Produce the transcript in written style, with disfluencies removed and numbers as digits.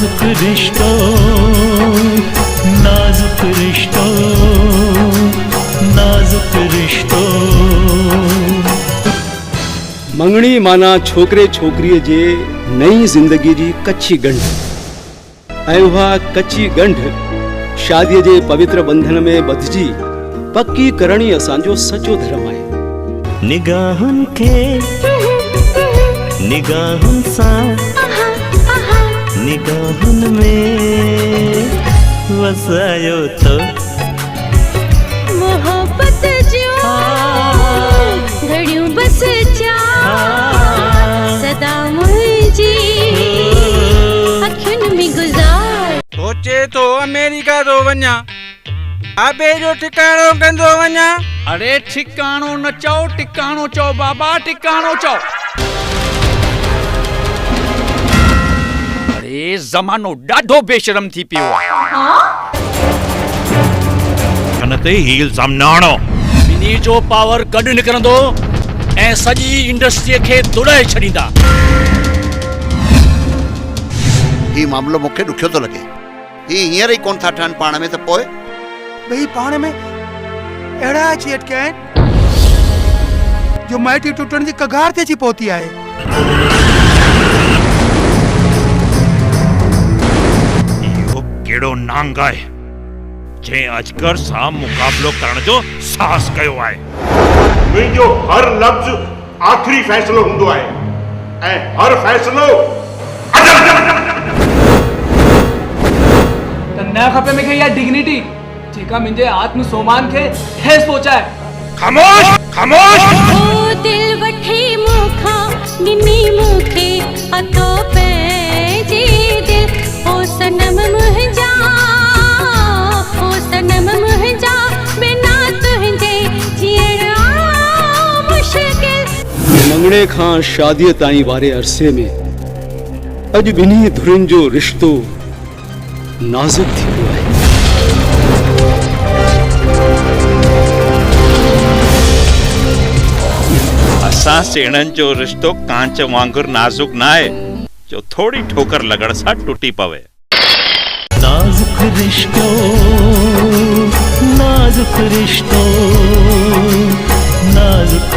नाजुक रिश्तों, नाजुक रिश्तों, नाजुक रिश्तों। मंगणी माना छोकरे छोकरीअ जे नई ज़िंदगी जी कच्ची गंढ ऐं उहा कच्ची गंढ शादीअ जे पवित्र बंधन में ॿधजी पक्की करणी असांजो सचो धर्म आहे। निगाहुन के निगाहुन सां निगाहुन में वसायो तो मोहब्बत जो घड़ियों बस जा सदा मुझी अखियुनि में गुज़ार। सोचे तो अमेरिका तो वञा, अबे जो ठिकाणो कंदो वञा। अरे ठिकाणो न चओ, टिकाणो चओ बाबा, टिकाणो चओ। अरे ज़मानो ॾाढो बेशरम थी पियो आहे। कनते ही इल्ज़ाम न आणो। ॿिन्ही जो पावर गॾु निकिरंदो ऐं सॼी इंडस्ट्रीअ खे दुड़ाए छॾींदा। ही मामलो मूंखे ॾुखियो थो लॻे। ही हींअर ई कोन था ठहनि पाण में, त पोइ भई पाण में अहिड़ा अची अटकिया आहिनि जो माइटी टुटण जी कगार ते अची पहुती आहे। इहो कहिड़ो नांग आहे जंहिं अजगर सां मुक़ाबिलो करण जो साहस कयो आहे। मुंहिंजो हर लफ़्ज़ आख़िरी फ़ैसिलो हूंदो आहे ऐं हर फ़ैसिलो न खपे मूंखे इहा डिग्निटी जेका मुंहिंजे आत्म सोमान खे ठेस पहुचाए। खामोश खामोश। ओ दिल वठी मूंखां गिनी मूंखे अतो पंहिंजे दिल। ओ सनम मुंहिंजा, ओ सनम मुंहिंजा, बिना तुंहिंजे जीअणु मुश्किल। मंगणे खां शादीअ ताईं वारे अरसे में अॼु ॿिन्ही धुरियुनि जो रिश्तो नाज़ुक थी वियो आहे। असां सेणनि जो रिश्तो कांच वांगुर नाज़ुक न आहे जो थोड़ी ठोकर लॻण सां टुटी पवे। नाजुक रिश्तों, नाजुक रिश्तों, नाजुक